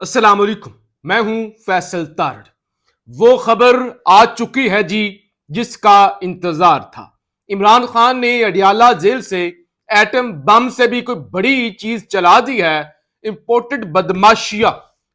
السلام علیکم، میں ہوں فیصل تارڑ۔ وہ خبر آ چکی ہے جی جس کا انتظار تھا۔ عمران خان نے اڈیالہ جیل سے ایٹم بم سے بھی کوئی بڑی چیز چلا دی ہے۔ امپورٹڈ بدماشیہ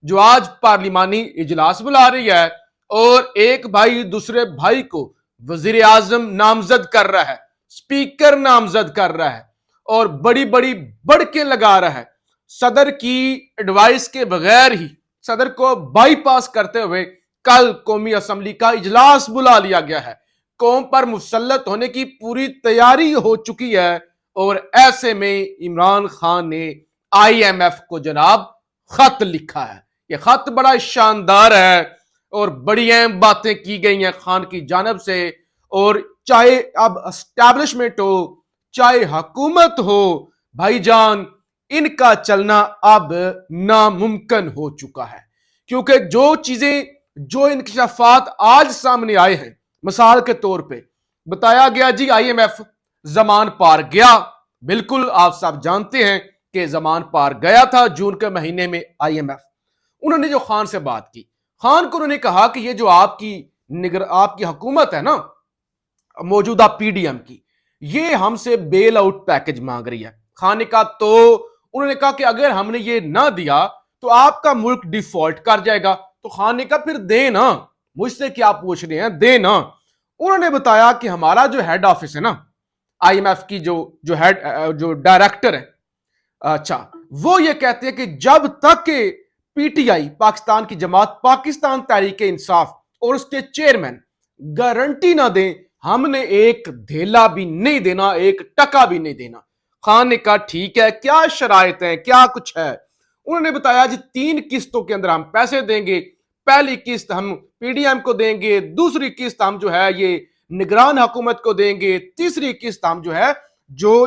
جو آج پارلیمانی اجلاس بلا رہی ہے اور ایک بھائی دوسرے بھائی کو وزیر اعظم نامزد کر رہا ہے، سپیکر نامزد کر رہا ہے اور بڑی بڑی بڑکیں لگا رہا ہے۔ صدر کی ایڈوائس کے بغیر ہی صدر کو بائی پاس کرتے ہوئے کل قومی اسمبلی کا اجلاس بلا لیا گیا ہے۔ قوم پر مسلط ہونے کی پوری تیاری ہو چکی ہے اور ایسے میں عمران خان نے آئی ایم ایف کو جناب خط لکھا ہے۔ یہ خط بڑا شاندار ہے اور بڑی اہم باتیں کی گئی ہیں خان کی جانب سے، اور چاہے اب اسٹیبلشمنٹ ہو چاہے حکومت ہو، بھائی جان ان کا چلنا اب ناممکن ہو چکا ہے، کیونکہ جو انکشافات آج سامنے آئے ہیں، مثال کے طور پہ بتایا گیا جی آئی ایم ایف زمان پار گیا۔ بالکل آپ سب جانتے ہیں کہ زمان پار گیا تھا جون کے مہینے میں آئی ایم ایف۔ انہوں نے جو خان سے بات کی، خان کو انہوں نے کہا کہ یہ جو آپ کی حکومت ہے نا موجودہ پی ڈی ایم کی، یہ ہم سے بیل آؤٹ پیکج مانگ رہی ہے۔ خان نے کہا تو انہوں نے کہا کہ اگر ہم نے یہ نہ دیا تو آپ کا ملک ڈیفالٹ کر جائے گا۔ تو خان نے کہا پھر دے نا، مجھ سے کیا پوچھ رہے ہیں، دے نا۔ انہوں نے بتایا کہ ہمارا جو ہیڈ آفس ہے نا آئی ایم ایف کی جو ڈائریکٹر ہے، اچھا وہ یہ کہتے ہیں کہ جب تک کہ پی ٹی آئی پاکستان کی جماعت پاکستان تحریک انصاف اور اس کے چیئرمین گارنٹی نہ دیں، ہم نے ایک دھیلا بھی نہیں دینا، ایک ٹکا بھی نہیں دینا۔ خان نے کہا ٹھیک ہے، کیا شرائط ہیں، کیا کچھ ہے؟ انہوں نے بتایا جی 3 قسطوں کے اندر ہم پیسے دیں گے۔ پہلی قسط ہم پی ڈی ایم کو دیں گے، دوسری قسط ہم جو ہے یہ نگران حکومت کو دیں گے، تیسری قسط ہم جو ہے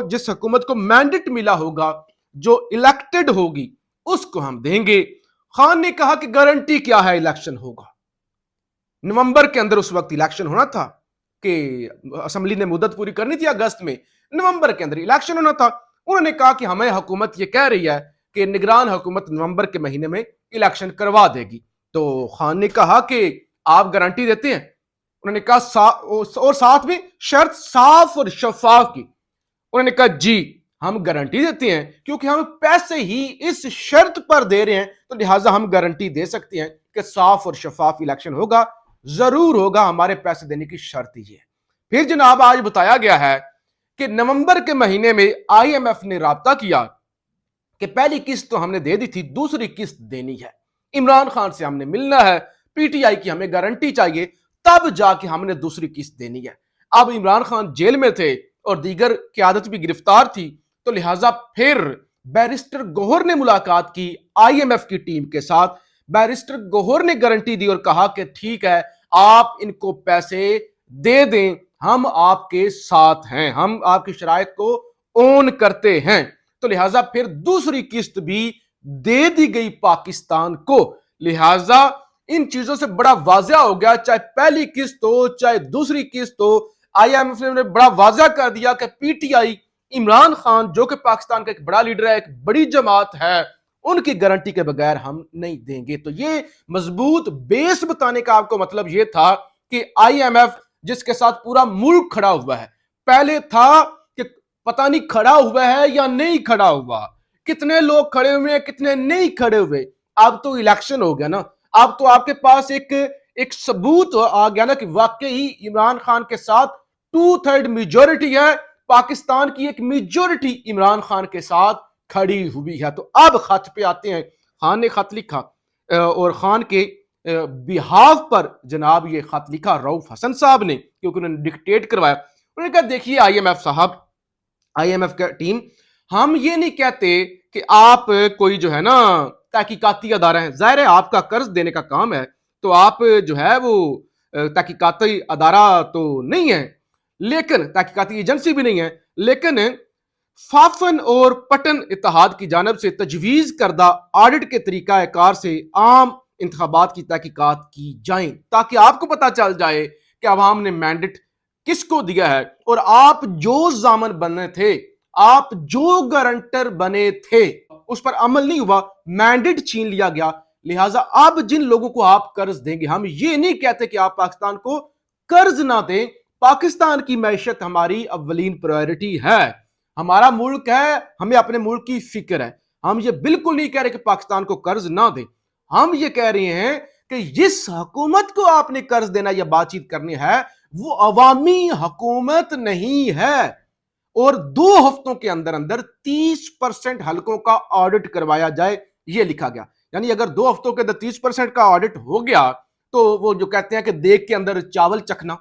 جس حکومت کو مینڈیٹ ملا ہوگا، جو الیکٹڈ ہوگی، اس کو ہم دیں گے۔ خان نے کہا کہ گارنٹی کیا ہے الیکشن ہوگا؟ نومبر کے اندر اس وقت الیکشن ہونا تھا کہ اسمبلی نے مدت پوری کرنی تھی اگست میں، نومبر کے اندر الیکشن ہونا تھا۔ انہوں نے کہا کہ ہمیں حکومت یہ کہہ رہی ہے کہ نگران حکومت نومبر کے مہینے میں الیکشن کروا دے گی۔ تو خان نے کہا کہ آپ گارنٹی دیتے ہیں؟ انہوں نے کہا اور ساتھ میں شرط صاف اور شفاف کی۔ انہوں نے کہا جی ہم گارنٹی دیتے ہیں، کیونکہ ہم پیسے ہی اس شرط پر دے رہے ہیں تو لہٰذا ہم گارنٹی دے سکتے ہیں کہ صاف اور شفاف الیکشن ہوگا، ضرور ہوگا، ہمارے پیسے دینے کی شرط یہ ہے۔ پھر جناب آج بتایا گیا ہے کہ نومبر کے مہینے میں آئی ایم ایف نے رابطہ کیا کہ پہلی قسط تو ہم نے دے دی تھی، دوسری قسط دینی ہے، عمران خان سے ہم نے ملنا ہے، پی ٹی آئی کی ہمیں گارنٹی چاہیے، تب جا کے ہم نے دوسری قسط دینی ہے۔ اب عمران خان جیل میں تھے اور دیگر قیادت بھی گرفتار تھی، تو لہٰذا پھر بیرسٹر گوہر نے ملاقات کی آئی ایم ایف کی ٹیم کے ساتھ۔ بیرسٹر گوہر نے گارنٹی دی اور کہا کہ ٹھیک ہے آپ ان کو پیسے دے دیں، ہم آپ کے ساتھ ہیں، ہم آپ کی شرائط کو اون کرتے ہیں۔ تو لہٰذا پھر دوسری قسط بھی دے دی گئی پاکستان کو۔ لہٰذا ان چیزوں سے بڑا واضح ہو گیا، چاہے پہلی قسط ہو چاہے دوسری قسط ہو، آئی ایم ایف نے بڑا واضح کر دیا کہ P T I Imran Khan جو کہ پاکستان کا ایک بڑا لیڈر ہے، ایک بڑی جماعت ہے، ان کی گارنٹی کے بغیر ہم نہیں دیں گے۔ تو یہ مضبوط بیس بتانے کا آپ کو مطلب یہ تھا کہ آئی ایم ایف جس کے ساتھ پورا ملک کھڑا ہوا ہے، پہلے تھا کہ پتہ نہیں کھڑا ہوا ہے یا نہیں کھڑا ہوا، کتنے لوگ کھڑے ہوئے ہیں کتنے نہیں کھڑے ہوئے، اب تو الیکشن ہو گیا نا، اب تو آپ کے پاس ایک ثبوت آ گیا نا کہ واقعی عمران خان کے ساتھ 2/3 میجورٹی ہے، پاکستان کی ایک میجورٹی عمران خان کے ساتھ کھڑی ہوئی ہے۔ تو اب خط پہ آتے ہیں۔ خان نے خط لکھا اور خان کے بہاف پر جناب یہ خط لکھا رؤف حسن صاحب نے، کیونکہ انہوں نے ڈکٹیٹ کروایا۔ انہوں نے کہا دیکھیے آئی ایم ایف صاحب، آئی ایم ایف کا ٹیم، ہم یہ نہیں کہتے کہ آپ کوئی جو ہے نا تحقیقاتی ادارہ ہیں، ظاہر ہے آپ کا قرض دینے کا کام ہے تو آپ جو ہے وہ تحقیقاتی ادارہ تو نہیں ہے، لیکن تحقیقاتی ایجنسی بھی نہیں ہے، لیکن فافن اور پٹن اتحاد کی جانب سے تجویز کردہ آڈٹ کے طریقہ کار سے عام انتخابات کی تحقیقات کی جائیں، تاکہ آپ کو پتہ چل جائے کہ عوام نے مینڈیٹ کس کو دیا ہے، اور آپ جو ضامن بنے تھے، آپ جو گارنٹر بنے تھے، اس پر عمل نہیں ہوا، مینڈیٹ چھین لیا گیا۔ लिहाजा अब जिन लोगों को आप कर्ज देंगे, हम ये नहीं कहते कि आप पाकिस्तान को कर्ज ना दें, पाकिस्तान की मैशत हमारी अव्वलीन प्रायोरिटी है, हमारा मुल्क है, हमें अपने मुल्क की फिक्र है। हम ये बिल्कुल नहीं कह रहे कि पाकिस्तान को कर्ज ना दें, हम ये कह रहे हैं कि जिस हुकूमत को आपने कर्ज देना या बातचीत करनी है वो अवामी हुकूमत नहीं है, और 2 हफ्तों के अंदर अंदर 30% हलकों का ऑडिट करवाया जाए, ये लिखा गया। यानी अगर 2 हफ्तों के अंदर 30% का ऑडिट हो गया तो वो जो कहते हैं कि देख के अंदर चावल चखना,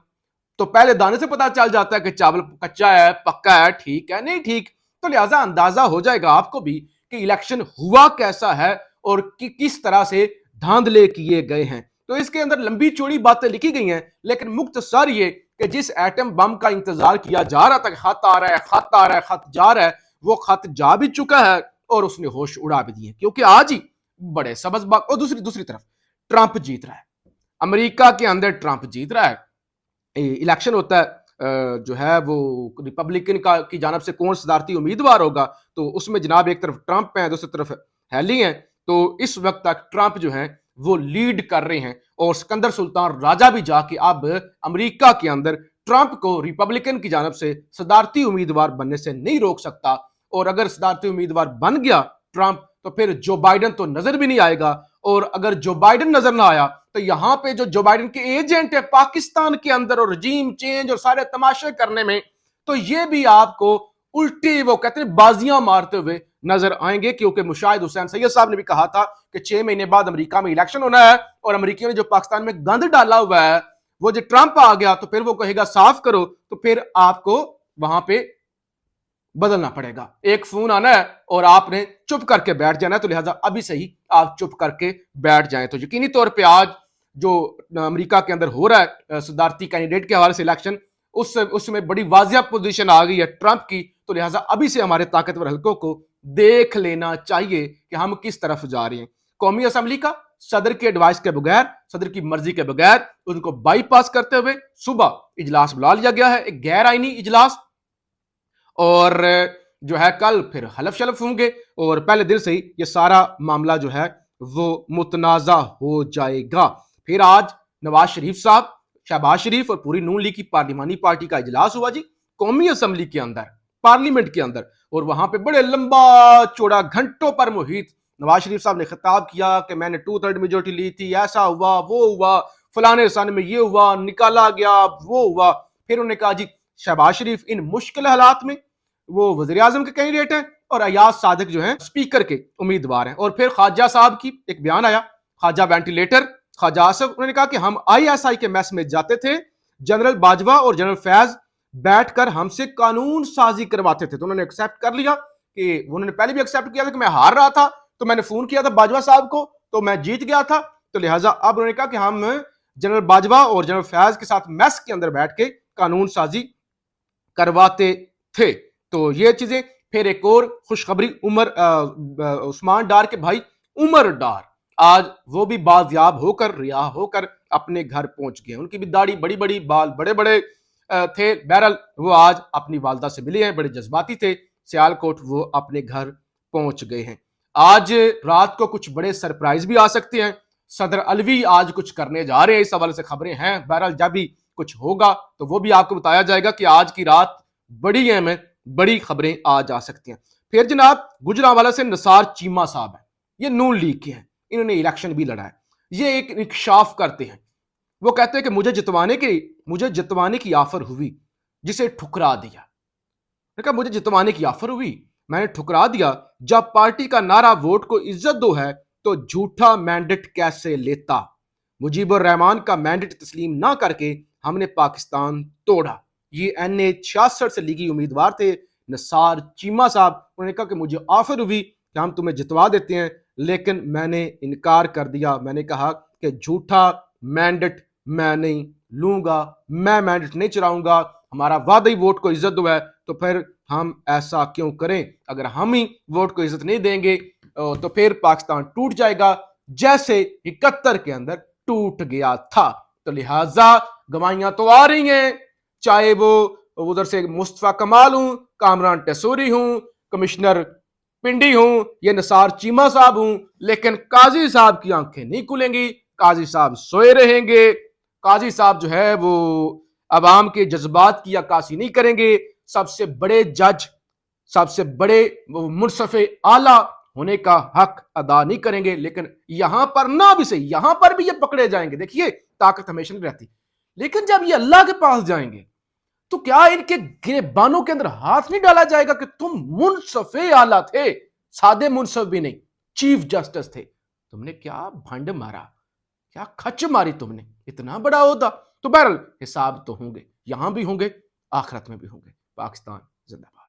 तो पहले दाने से पता चल जाता है कि चावल कच्चा है, पक्का है, ठीक है, नहीं ठीक। तो लिहाजा अंदाजा हो जाएगा आपको भी कि इलेक्शन हुआ कैसा है और किस तरह से धांधले किए गए हैं। तो इसके अंदर लंबी चौड़ी बातें लिखी गई हैं, लेकिन मुख्तसर ये कि जिस एटम बम का इंतजार किया जा रहा था कि खत आ रहा है, खत आ रहा है, खत जा रहा है, वो खत जा भी चुका है और उसने होश उड़ा भी दिए, क्योंकि आज ही बड़े सबज बात। और दूसरी तरफ ट्रंप जीत रहा है, अमेरिका के अंदर ट्रंप जीत रहा है। इलेक्शन होता है, जो है वो रिपब्लिकन का की जानब से कौन सदारती उम्मीदवार होगा, तो उसमें जनाब एक तरफ ट्रंप है, दूसरी तरफ हैली है। तो इस वक्त तक ट्रंप जो है वो लीड कर रहे हैं, और सिकंदर सुल्तान राजा भी जाके अब अमेरिका के अंदर ट्रंप को रिपब्लिकन की जानब से सदारती उम्मीदवार बनने से नहीं रोक सकता। और अगर सदारती उम्मीदवार बन गया ट्रंप तो फिर जो बाइडन तो नजर भी नहीं आएगा, और अगर जो बाइडन नजर ना आया तो यहां पे जो बाइडन के एजेंट है पाकिस्तान के अंदर और रजीम चेंज और सारे तमाशे करने में, तो ये भी आपको उल्टी वो कहते हैं बाजियां मारते हुए नजर आएंगे। क्योंकि मुशाहिद हुसैन सैयद साहब ने भी कहा था कि 6 महीने बाद अमेरिका में इलेक्शन होना है, और अमेरिकियों ने जो पाकिस्तान में गंद डाला हुआ है, वो जो ट्रंप आ गया तो फिर वो कहेगा साफ करो, तो फिर आपको वहां पे बदलना पड़ेगा। एक फोन आना है और आपने चुप करके बैठ जाना है, तो लिहाजा अभी से ही आप चुप करके बैठ जाएं। तो यकीनी तौर पे आज जो अमेरिका के अंदर हो रहा है सदारती कैंडिडेट के हवाले से इलेक्शन, उसमें बड़ी वाजिया पोजीशन आ गई है ट्रंप की। तो लिहाजा अभी से हमारे ताकतवर हलकों को देख लेना चाहिए कि हम किस तरफ जा रहे हैं। कौमी असम्बली का सदर के एडवाइस के बगैर, सदर की मर्जी के बगैर उनको बाईपास करते हुए सुबह इजलास बुला लिया गया है, एक गैर आईनी इजलास, और जो है कल फिर हलफ शलफ होंगे, और पहले दिन से ही ये सारा मामला जो है वो मुतनाजा हो जाएगा। फिर आज नवाज शरीफ साहब, शहबाज शरीफ और पूरी नून लीग की पार्लिमानी पार्टी का इजलास हुआ जी कौमी असम्बली के अंदर, पार्लियामेंट के अंदर, और वहां पे बड़े लंबा चौड़ा घंटों पर मुहित नवाज शरीफ साहब ने खिताब किया कि मैंने 2/3 मेजोरिटी ली थी, ऐसा हुआ, वो हुआ, फलाने सन में ये हुआ, निकाला गया, वो हुआ। फिर उन्होंने कहा जी शहबाज शरीफ इन मुश्किल हालात में वो वजीर आजम के कैंडिडेट हैं और अयाज सादिक जो हैं स्पीकर के उम्मीदवार हैं। और फिर ख्वाजा साहब की एक बयान आया, ख्वाजा वेंटिलेटर ख्वाजा आसफ, उन्होंने कहा कि हम ISI के मैस में जाते थे, जनरल बाजवा और जनरल फैज बैठकर हमसे कानून साजी करवाते थे। तो उन्होंने एक्सेप्ट कर लिया कि उन्होंने पहले भी एक्सेप्ट किया था कि मैं हार रहा था, तो मैंने फोन किया था बाजवा साहब को, तो मैं जीत गया था। तो लिहाजा अब उन्होंने कहा कि हम जनरल बाजवा और जनरल फैज के साथ मैस के अंदर बैठ के कानून साजी करवाते थे। तो ये चीजें। फिर एक और खुशखबरी, उस्मान डार के भाई उमर डार आज वो भी बाजियाब होकर, रिहा होकर अपने घर पहुंच गए। उनकी भी दाढ़ी बड़ी बड़ी, बाल बड़े बड़े थे। बहरहाल वो आज अपनी वालदा से मिले हैं, बड़े जज्बाती थे। सियालकोट वो अपने घर पहुंच गए हैं। आज रात को कुछ बड़े सरप्राइज भी आ सकते हैं। सदर अलवी आज कुछ करने जा रहे हैं, इस हवाले से खबरें हैं। बहरहाल जब भी कुछ होगा तो वो भी आपको बताया जाएगा कि आज की रात बड़ी अहम है, बड़ी खबरें आ जा सकती हैं। फिर जनाब गुजरांवाला से निसार चीमा साहब है, ये नून लीग के हैं, इन्होंने इलेक्शन भी लड़ा है। ये एक इंकशाफ करते हैं, वो कहते हैं कि मुझे जितवाने की ऑफर हुई, जिसे ठुकरा दिया। कहा मुझे जितवाने की ऑफर हुई, मैंने ठुकरा दिया। जब पार्टी का नारा वोट को इज्जत दो है तो झूठा मैंडेट कैसे लेता। मुजीबुर रहमान का मैंडेट तस्लीम ना करके हमने पाकिस्तान तोड़ा। ये NA 66 से लीगी उम्मीदवार थे निसार चीमा साहब। उन्होंने कहा कि मुझे ऑफर हुई कि हम तुम्हें जितवा देते हैं, लेकिन मैंने इनकार कर दिया। मैंने कहा कि झूठा मैंडेट मैं नहीं लूंगा, मैं मैंडेट नहीं चलाऊंगा। हमारा वादा ही वोट को इज्जत दो है, तो फिर हम ऐसा क्यों करें। अगर हम ही वोट को इज्जत नहीं देंगे तो फिर पाकिस्तान टूट जाएगा, जैसे 71 के अंदर टूट गया था। तो लिहाजा गवाहियां तो आ रही हैं, चाहे वो उधर से मुस्तफा कमाल हूं, कामरान टेसूरी हूं, कमिश्नर पिंडी हूं, ये निसार चीमा साहब हूं, लेकिन काजी साहब की आंखें नहीं खुलेंगी, काजी साहब सोए रहेंगे। काजी साहब जो है वो अवाम के जज्बात की अक्कासी नहीं करेंगे। सबसे बड़े जज, सबसे बड़े मुनसफे आला होने का हक अदा नहीं करेंगे। लेकिन यहां पर ना भी सही, यहां पर भी ये पकड़े जाएंगे। देखिए, ताकत हमेशा नहीं रहती, लेकिन जब ये अल्लाह के पास जाएंगे तो क्या इनके गिरेबानों के अंदर हाथ नहीं डाला जाएगा कि तुम मुनसफे आला थे, सादे मुनसफ भी नहीं, चीफ जस्टिस थे, तुमने क्या भंड मारा, क्या खच मारी तुमने, इतना बड़ा होता। तो बहरहाल हिसाब तो होंगे, यहां भी होंगे, आखिरत में भी होंगे। पाकिस्तान जिंदाबाद।